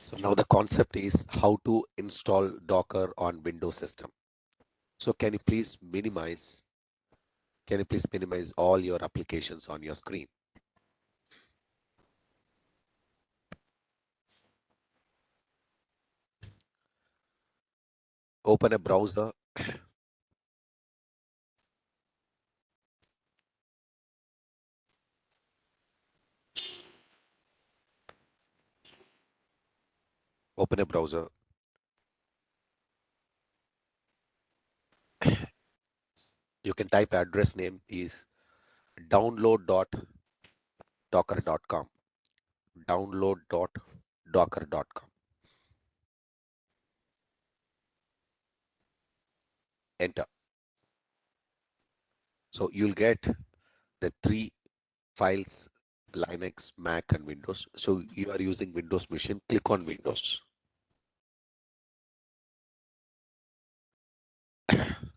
So now the concept is how to install Docker on Windows system. So can you please minimize all your applications on your screen? Open a browser. Open a browser. You can type address name is download.docker.com. Download.docker.com. Enter. So you'll get the three files: Linux, Mac, and Windows. So you are using Windows machine. Click on Windows.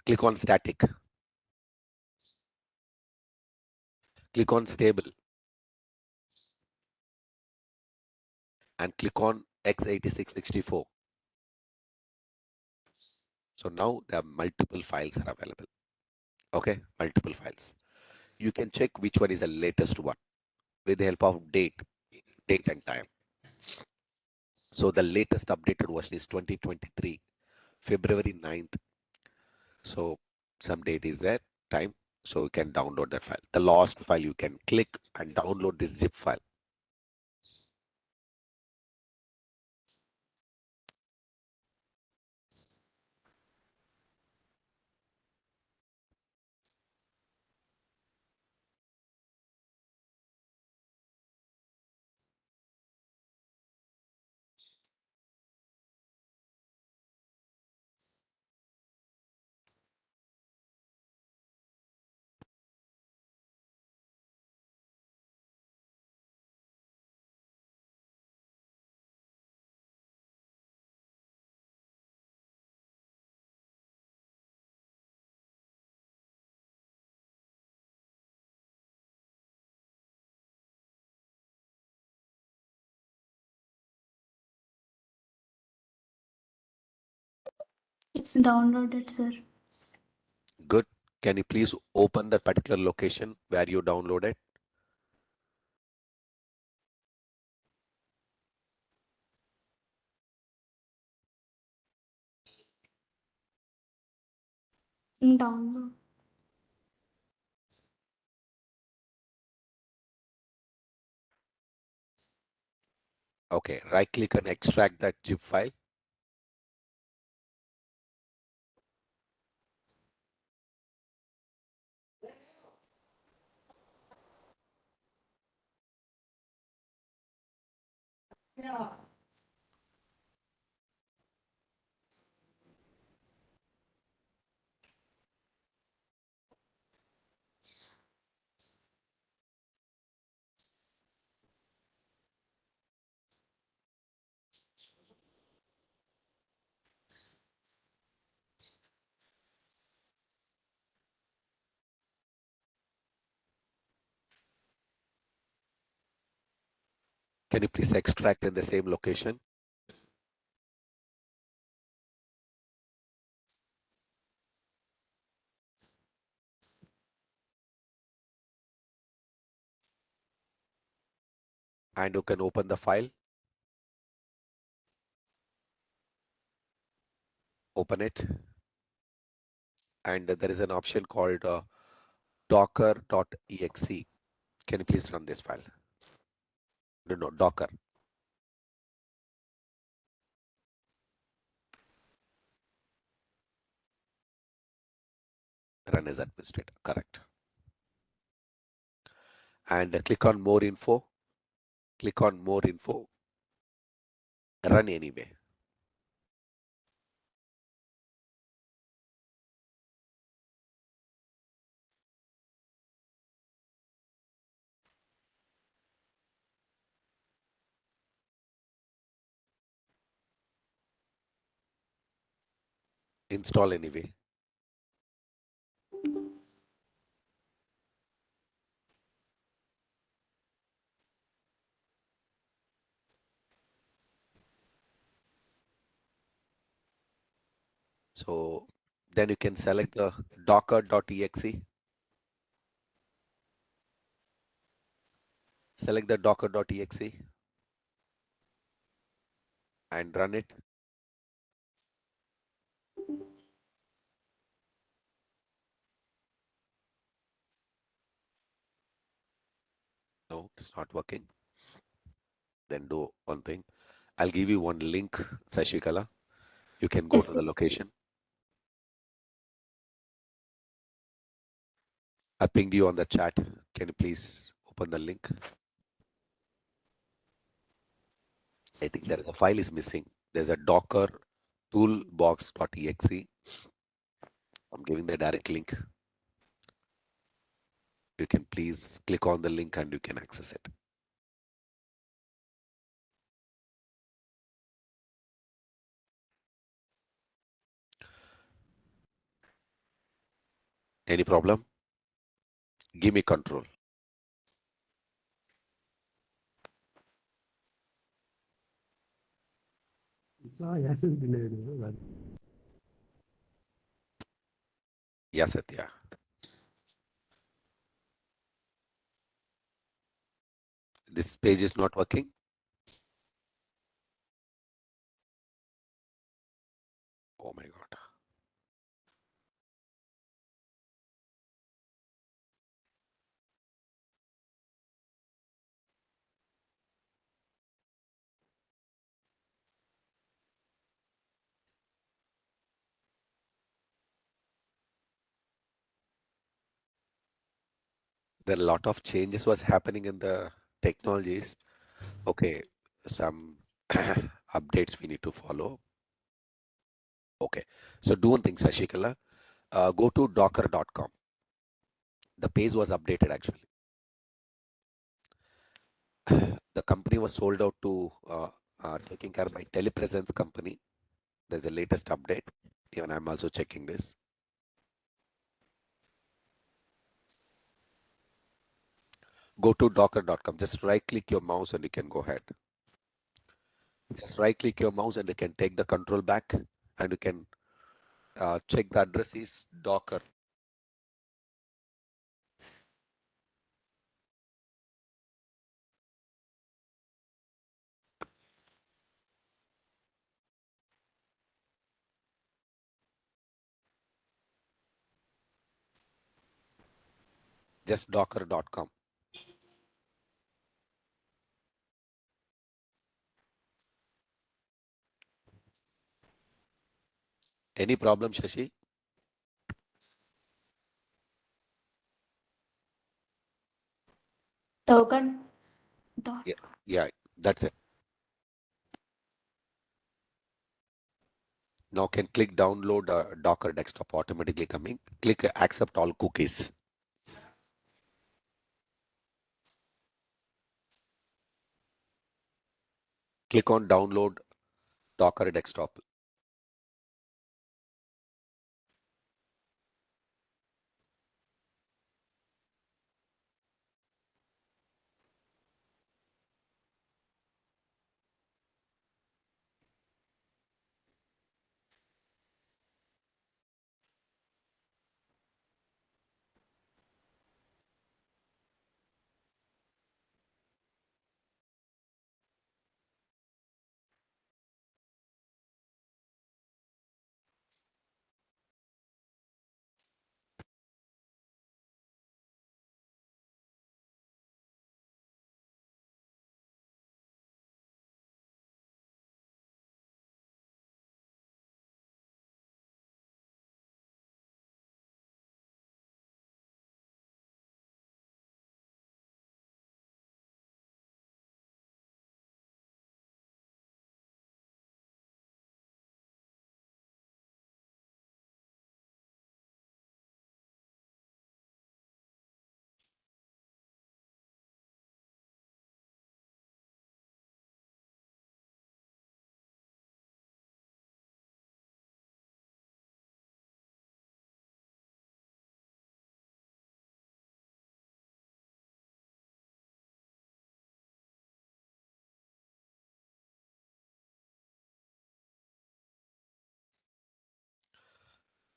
Click on static. Click on stable and click on x86-64. So now there are multiple files are available. Okay, multiple files. You can check which one is the latest one with the help of date and time. So the latest updated version is 2023, February 9th. So some date is there, time. So you can download that file. The last file you can click and download this zip file. It's downloaded, sir. Good. Can you please open that particular location where you downloaded? Download. Okay, right click and extract that zip file. Can you please extract in the same location? And you can open the file, open it, and there is an option called docker.exe. Can you please run this file? No, Docker. Run as administrator, correct. And click on more info. Click on more info. Run anyway. Install anyway. So then you can select the docker.exe. Select the docker.exe and run it. No, it's not working. Then do one thing. I'll give you one link, Sashikala. You can go Yes, to sir. the location. I pinged you on the chat. Can you please open the link? I think there is a file is missing. There's a Docker toolbox.exe. I'm giving the direct link. You can please click on the link and you can access it. Any problem? Give me control. Yes, Satya. This page is not working. Oh my God. There are a lot of changes was happening in the technologies. Okay, some updates we need to follow. Okay, so do one thing, Sashikala. Go to docker.com. The page was updated actually. The company was sold out to taken care by Telepresence company. There's the latest update. Even I'm also checking this. Go to docker.com. Just right click your mouse and you can go ahead. Just right click your mouse and you can take the control back and you can check the address is Docker. Just docker.com. Any problem, Shashi? Token dot. Yeah, yeah, that's it. Now can click download Docker desktop automatically coming. Click accept all cookies. Click on download Docker desktop.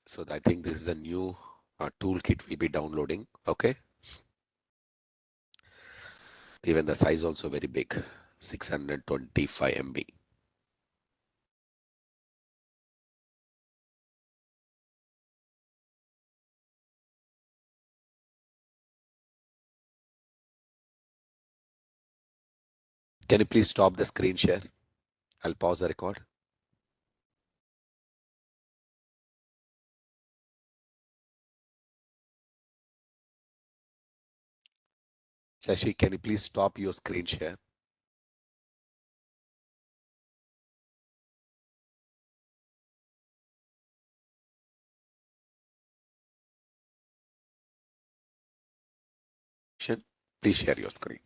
So I think this is a new toolkit we'll be downloading. Okay. Even the size also very big, 625 MB. Can you please stop the screen share? I'll pause the record. Sashi, can you please stop your screen share? Please share your screen.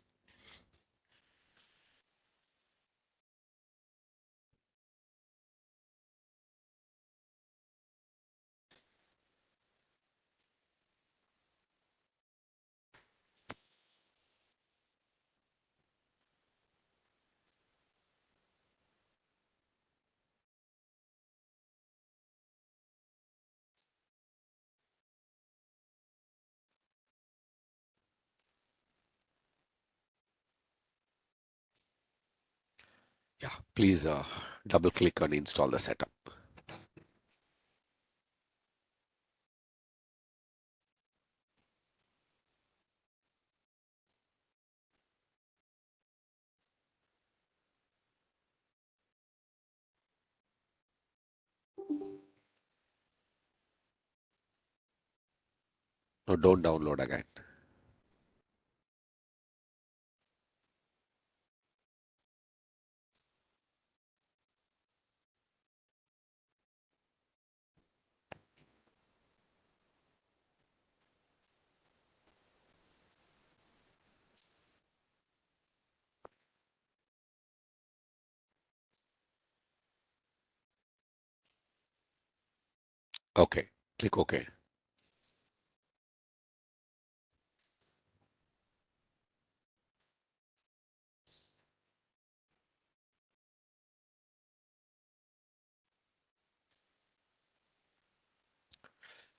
Yeah, please double click on install the setup. No, don't download again. Okay, click OK.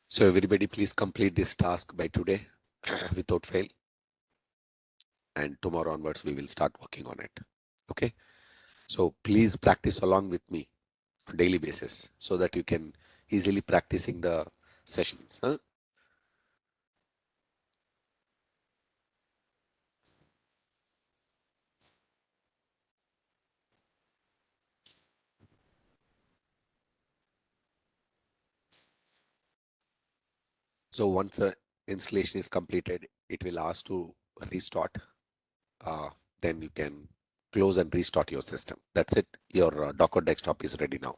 So everybody please complete this task by today without fail. And tomorrow onwards, we will start working on it. Okay. So please practice along with me on daily basis so that you can easily practicing the sessions. Huh? So once the installation is completed, it will ask to restart. Then you can close and restart your system. That's it. Your Docker desktop is ready now.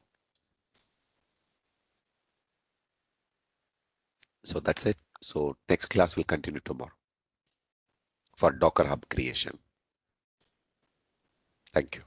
So that's it. So next class will continue tomorrow for Docker Hub creation. Thank you.